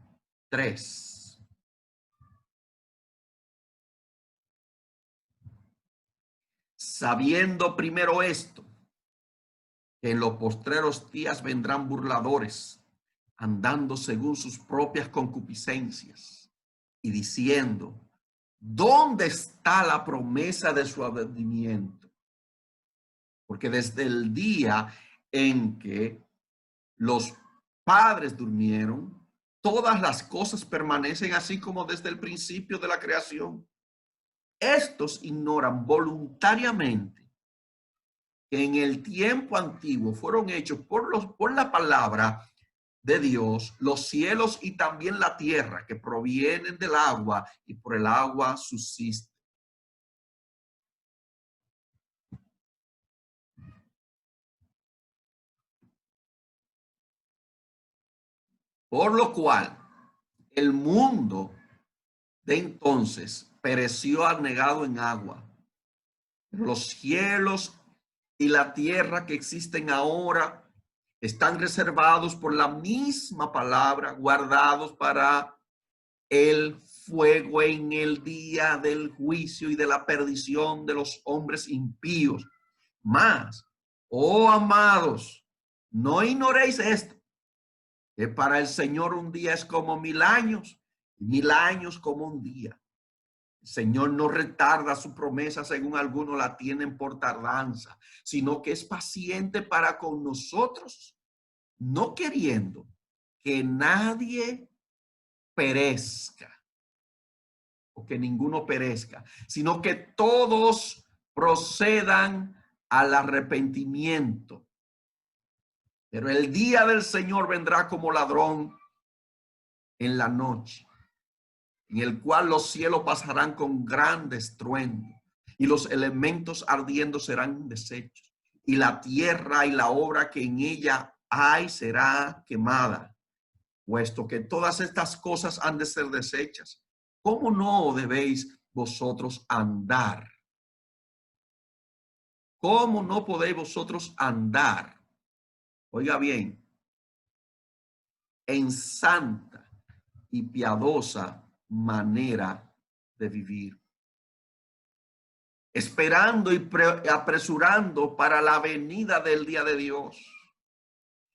3. Sabiendo primero esto, que en los postreros días vendrán burladores, andando según sus propias concupiscencias, y diciendo, ¿dónde está la promesa de su advenimiento? Porque desde el día en que los padres durmieron, todas las cosas permanecen así como desde el principio de la creación. Estos ignoran voluntariamente que en el tiempo antiguo fueron hechos por la palabra de Dios los cielos y también la tierra, que provienen del agua y por el agua subsisten. Por lo cual el mundo de entonces pereció anegado en agua. Pero los cielos y la tierra que existen ahora están reservados por la misma palabra, guardados para el fuego en el día del juicio y de la perdición de los hombres impíos. Mas, oh amados, no ignoréis esto, que para el Señor un día es como 1000 años, y 1000 años como un día. El Señor no retarda su promesa, según algunos la tienen por tardanza, sino que es paciente para con nosotros, no queriendo que nadie perezca, o que ninguno perezca, sino que todos procedan al arrepentimiento. Pero el día del Señor vendrá como ladrón en la noche, en el cual los cielos pasarán con gran estruendo, y los elementos ardiendo serán deshechos, y la tierra y la obra que en ella hay será quemada. Puesto que todas estas cosas han de ser deshechas, ¿cómo no debéis vosotros andar? ¿Cómo no podéis vosotros andar? Oiga bien, en santa y piadosa manera de vivir, esperando y apresurando para la venida del día de Dios,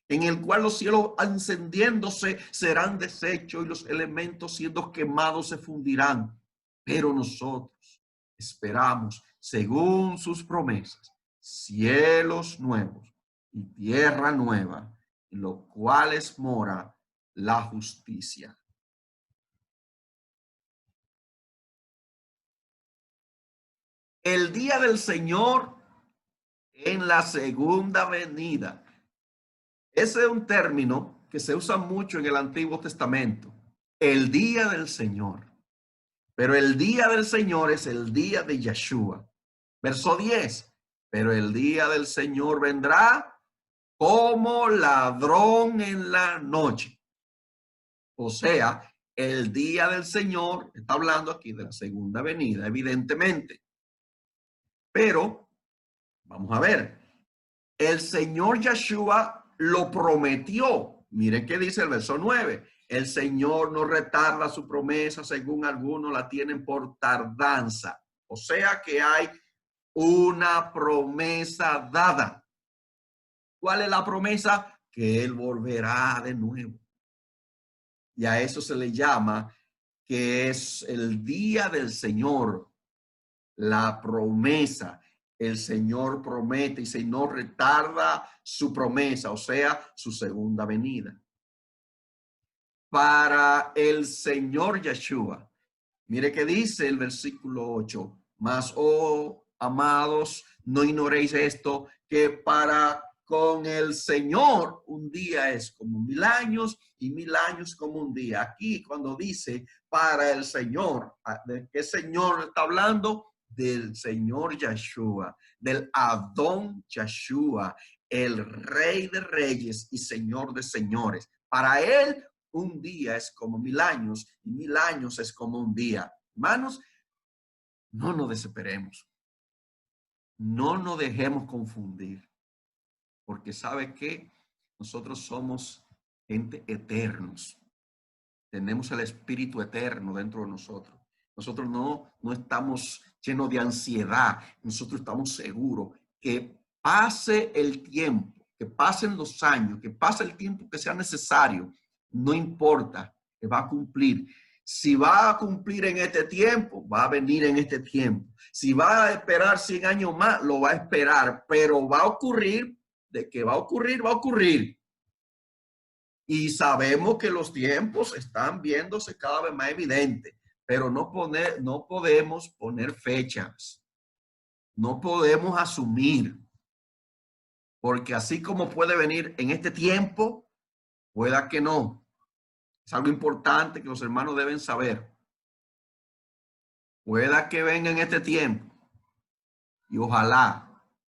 en el cual los cielos encendiéndose serán deshechos y los elementos siendo quemados se fundirán. Pero nosotros esperamos, según sus promesas, cielos nuevos y tierra nueva, en los cuales mora la justicia. El día del Señor en la segunda venida. Ese es un término que se usa mucho en el Antiguo Testamento. El día del Señor. Pero el día del Señor es el día de Yeshua. Verso 10. Pero el día del Señor vendrá como ladrón en la noche. O sea, el día del Señor, está hablando aquí de la segunda venida, evidentemente. Pero, vamos a ver, el Señor Yeshua lo prometió. Miren qué dice el verso 9. El Señor no retarda su promesa, según algunos la tienen por tardanza. O sea que hay una promesa dada. ¿Cuál es la promesa? Que Él volverá de nuevo. Y a eso se le llama que es el día del Señor, la promesa. El Señor promete y se no retarda su promesa, o sea, su segunda venida. Para el Señor Yeshua, mire que dice el versículo 8, mas, oh amados, no ignoréis esto, que para con el Señor un día es como 1000 años y 1000 años como un día. Aquí cuando dice para el Señor, ¿de qué Señor está hablando? Del Señor Yeshua, del Adón Yeshua, el Rey de Reyes y Señor de Señores. Para Él un día es como 1000 años y 1000 años es como un día. Hermanos, no nos desesperemos. No nos dejemos confundir. Porque sabe que nosotros somos gente eternos. Tenemos el espíritu eterno dentro de nosotros. Nosotros no estamos llenos de ansiedad. Nosotros estamos seguros que pase el tiempo, que pasen los años, que pase el tiempo que sea necesario. No importa, que va a cumplir. Si va a cumplir en este tiempo, va a venir en este tiempo. Si va a esperar 100 años más, lo va a esperar, pero va a ocurrir. De que va a ocurrir, va a ocurrir. Y sabemos que los tiempos están viéndose cada vez más evidentes, pero no podemos poner fechas. No podemos asumir. Porque así como puede venir en este tiempo, pueda que no. Es algo importante que los hermanos deben saber. Pueda que venga en este tiempo. Y ojalá,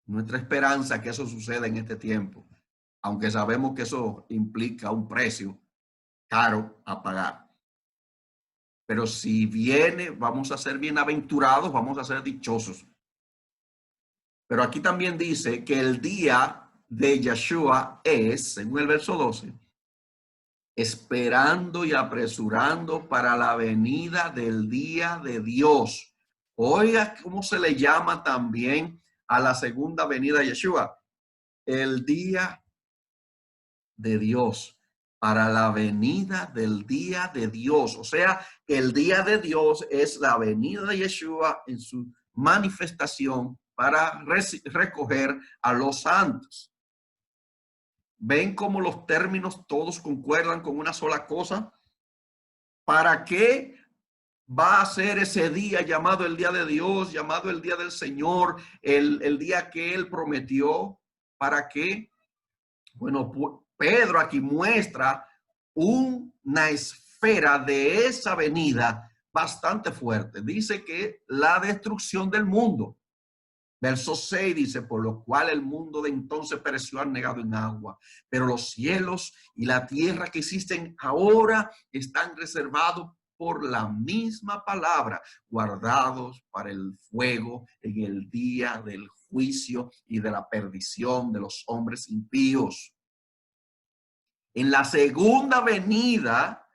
nuestra esperanza que eso suceda en este tiempo. Aunque sabemos que eso implica un precio caro a pagar. Pero si viene, vamos a ser bienaventurados, vamos a ser dichosos. Pero aquí también dice que el día de Yeshua es, según el verso 12, esperando y apresurando para la venida del día de Dios. Oiga, ¿cómo se le llama también a la segunda venida de Yeshua? El día de Dios, para la venida del día de Dios. O sea, el día de Dios es la venida de Yeshua en su manifestación para recoger a los santos. ¿Ven cómo los términos todos concuerdan con una sola cosa? ¿Para qué va a ser ese día llamado el día de Dios, llamado el día del Señor, el día que Él prometió? ¿Para qué? Bueno, Pedro aquí muestra una esfera de esa venida bastante fuerte. Dice que la destrucción del mundo. Verso 6 dice, por lo cual el mundo de entonces pereció anegado en agua, pero los cielos y la tierra que existen ahora están reservados por la misma palabra, guardados para el fuego en el día del juicio y de la perdición de los hombres impíos. En la segunda venida,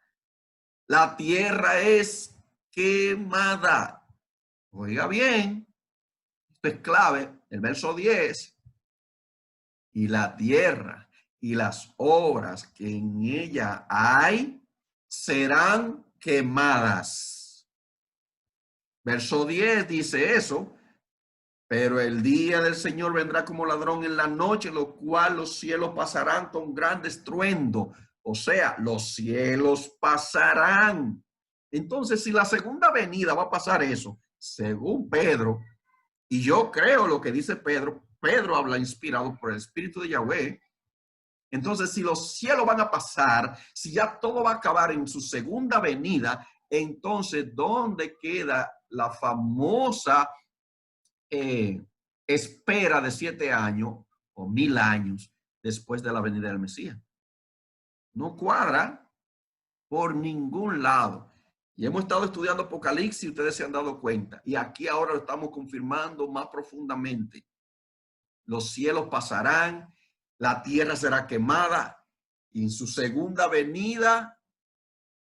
la tierra es quemada. Oiga bien, esto es clave, el verso 10. Y la tierra y las obras que en ella hay serán quemadas. Verso 10 dice eso, pero el día del Señor vendrá como ladrón en la noche, lo cual los cielos pasarán con gran estruendo. O sea, los cielos pasarán. Entonces, si la segunda venida va a pasar eso, según Pedro, y yo creo lo que dice Pedro, Pedro habla inspirado por el Espíritu de Yahweh. Entonces, si los cielos van a pasar, si ya todo va a acabar en su segunda venida, entonces, ¿dónde queda la famosa espera de 7 años o 1000 años después de la venida del Mesías? No cuadra por ningún lado. Y hemos estado estudiando Apocalipsis y ustedes se han dado cuenta. Y aquí ahora lo estamos confirmando más profundamente. Los cielos pasarán, la tierra será quemada y en su segunda venida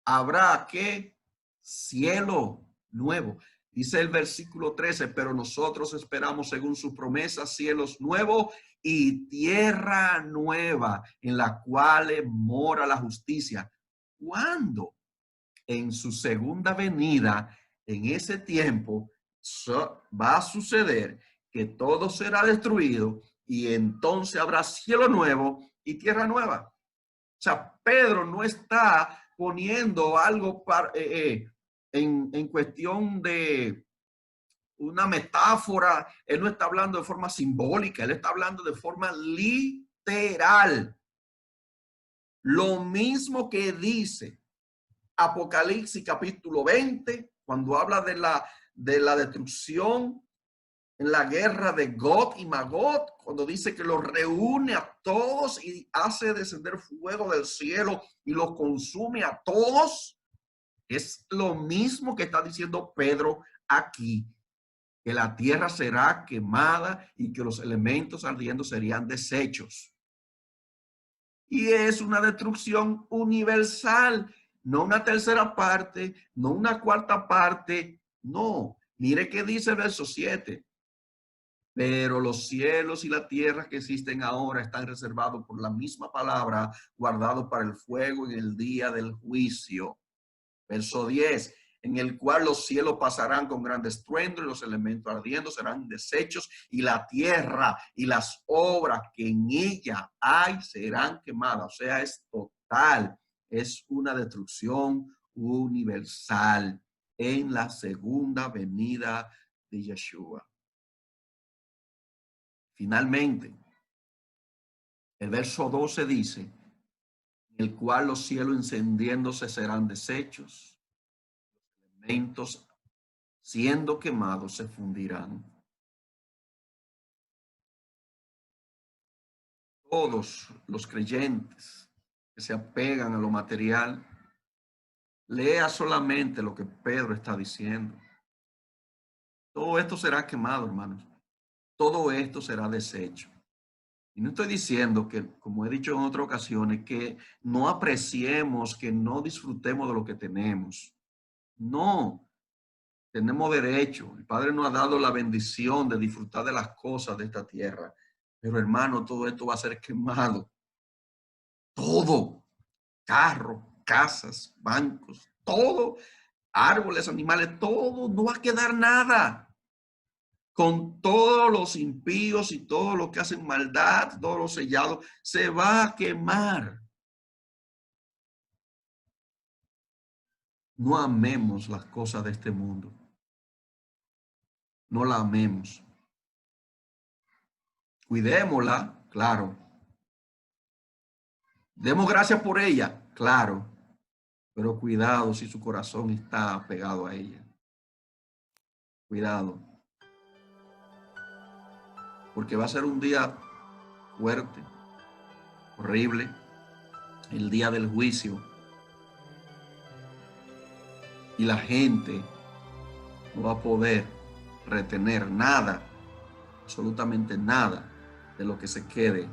habrá ¿qué? Cielo nuevo. Dice el versículo 13, pero nosotros esperamos según su promesa cielos nuevos y tierra nueva en la cual mora la justicia. ¿Cuándo? En su segunda venida, en ese tiempo, va a suceder que todo será destruido y entonces habrá cielo nuevo y tierra nueva. O sea, Pedro no está poniendo algo en cuestión de una metáfora. Él no está hablando de forma simbólica, él está hablando de forma literal. Lo mismo que dice Apocalipsis capítulo 20, cuando habla de la destrucción en la guerra de Gog y Magog, cuando dice que los reúne a todos y hace descender fuego del cielo y los consume a todos, es lo mismo que está diciendo Pedro aquí, que la tierra será quemada y que los elementos ardiendo serían deshechos. Y es una destrucción universal, no una tercera parte, no una cuarta parte, no. Mire qué dice el verso 7. Pero los cielos y la tierra que existen ahora están reservados por la misma palabra, guardados para el fuego en el día del juicio. Verso 10, en el cual los cielos pasarán con gran estruendo y los elementos ardiendo serán deshechos y la tierra y las obras que en ella hay serán quemadas. O sea, es total, es una destrucción universal en la segunda venida de Yeshua. Finalmente, el verso 12 dice, en el cual los cielos encendiéndose serán deshechos, los elementos siendo quemados se fundirán. Todos los creyentes que se apegan a lo material, lea solamente lo que Pedro está diciendo. Todo esto será quemado, hermanos. Todo esto será deshecho. Y no estoy diciendo que, como he dicho en otras ocasiones, que no apreciemos, que no disfrutemos de lo que tenemos. No, tenemos derecho. El Padre nos ha dado la bendición de disfrutar de las cosas de esta tierra. Pero hermano, todo esto va a ser quemado. Todo. Carros, casas, bancos, todo. Árboles, animales, todo. No va a quedar nada. Con todos los impíos y todos los que hacen maldad, todos los sellados, se va a quemar. No amemos las cosas de este mundo. No la amemos. Cuidémosla, claro. Demos gracias por ella, claro. Pero cuidado si su corazón está pegado a ella. Cuidado. Porque va a ser un día fuerte, horrible, el día del juicio. Y la gente no va a poder retener nada, absolutamente nada de lo que se quede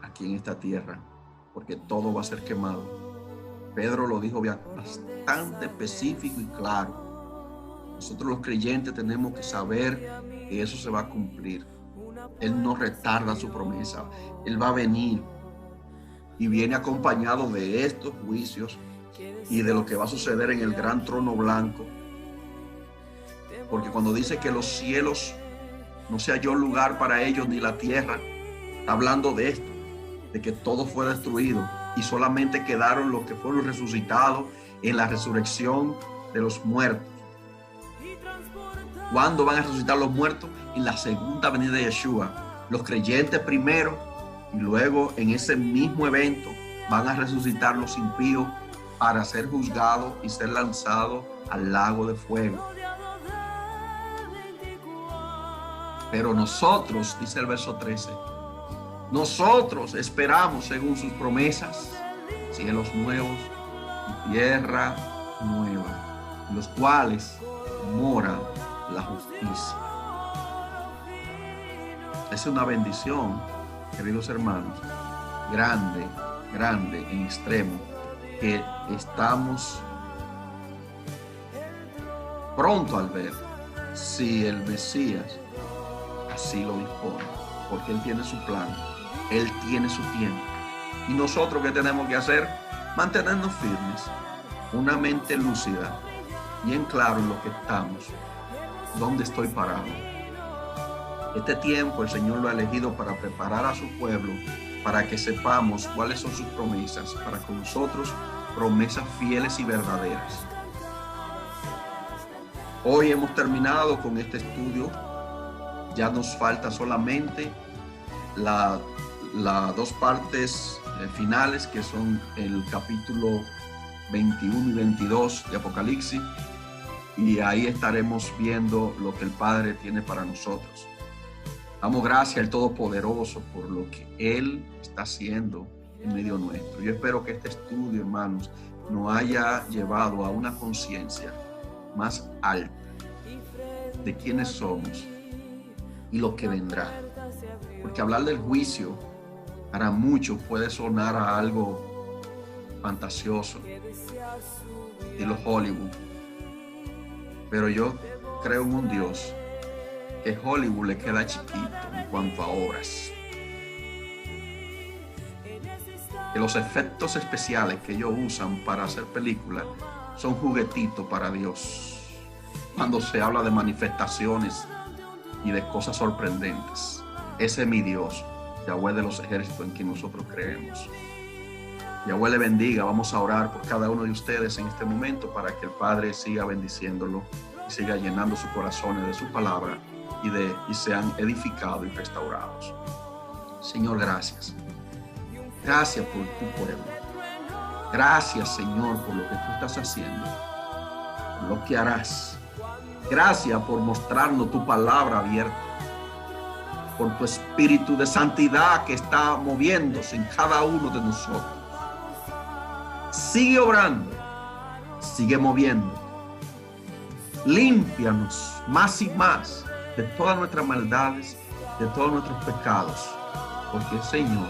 aquí en esta tierra, porque todo va a ser quemado. Pedro lo dijo bastante específico y claro. Nosotros los creyentes tenemos que saber que eso se va a cumplir. Él no retarda su promesa. Él va a venir y viene acompañado de estos juicios y de lo que va a suceder en el gran trono blanco. Porque cuando dice que los cielos no se halló lugar para ellos ni la tierra, está hablando de esto, de que todo fue destruido y solamente quedaron los que fueron resucitados en la resurrección de los muertos. ¿Cuándo van a resucitar los muertos? En la segunda venida de Yeshua. Los creyentes primero y luego en ese mismo evento van a resucitar los impíos para ser juzgados y ser lanzados al lago de fuego. Pero nosotros, dice el verso 13, nosotros esperamos según sus promesas cielos nuevos y tierra nueva, en los cuales mora la justicia. Es una bendición, queridos hermanos, grande, grande en extremo, que estamos pronto al ver si el Mesías así lo dispone, porque Él tiene su plan, Él tiene su tiempo. Y nosotros, ¿qué tenemos que hacer? Mantenernos firmes, una mente lúcida, bien claro en lo que estamos, dónde estoy parado. Este tiempo el Señor lo ha elegido para preparar a su pueblo, para que sepamos cuáles son sus promesas, para con nosotros promesas fieles y verdaderas. Hoy hemos terminado con este estudio. Ya nos falta solamente las dos partes finales, que son el capítulo 21 y 22 de Apocalipsis, y ahí estaremos viendo lo que el Padre tiene para nosotros. Damos gracias al Todopoderoso por lo que Él está haciendo en medio nuestro. Yo espero que este estudio, hermanos, nos haya llevado a una conciencia más alta de quiénes somos y lo que vendrá. Porque hablar del juicio para muchos puede sonar a algo fantasioso, estilo Hollywood. Pero yo creo en un Dios que Hollywood le queda chiquito en cuanto a obras. Que los efectos especiales que ellos usan para hacer películas son juguetitos para Dios. Cuando se habla de manifestaciones y de cosas sorprendentes. Ese es mi Dios, Yahweh de los ejércitos, en quien nosotros creemos. Yahweh le bendiga. Vamos a orar por cada uno de ustedes en este momento para que el Padre siga bendiciéndolo y siga llenando sus corazones de su palabra y sean edificados y restaurados. Señor, gracias. Gracias por tu pueblo. Gracias, Señor, por lo que tú estás haciendo, por lo que harás. Gracias por mostrarnos tu palabra abierta, por tu espíritu de santidad que está moviéndose en cada uno de nosotros. Sigue obrando, sigue moviendo. Límpianos más y más de todas nuestras maldades, de todos nuestros pecados, porque Señor,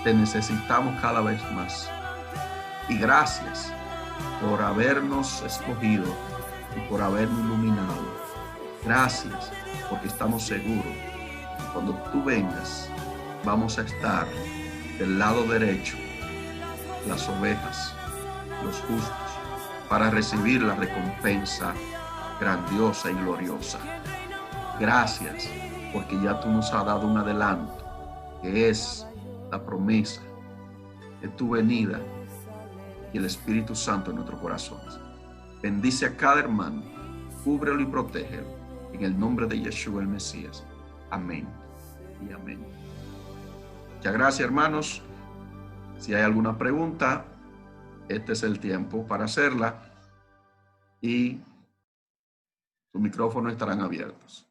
te necesitamos cada vez más. Y gracias por habernos escogido y por habernos iluminado. Gracias porque estamos seguros que cuando tú vengas vamos a estar del lado derecho, las ovejas, los justos, para recibir la recompensa grandiosa y gloriosa. Gracias porque ya tú nos has dado un adelanto, que es la promesa de tu venida y el Espíritu Santo en nuestros corazones. Bendice a cada hermano, cúbrelo y protégelo en el nombre de Yeshua el Mesías. Amén y amén. Muchas gracias, hermanos. Si hay alguna pregunta, este es el tiempo para hacerla y sus micrófonos estarán abiertos.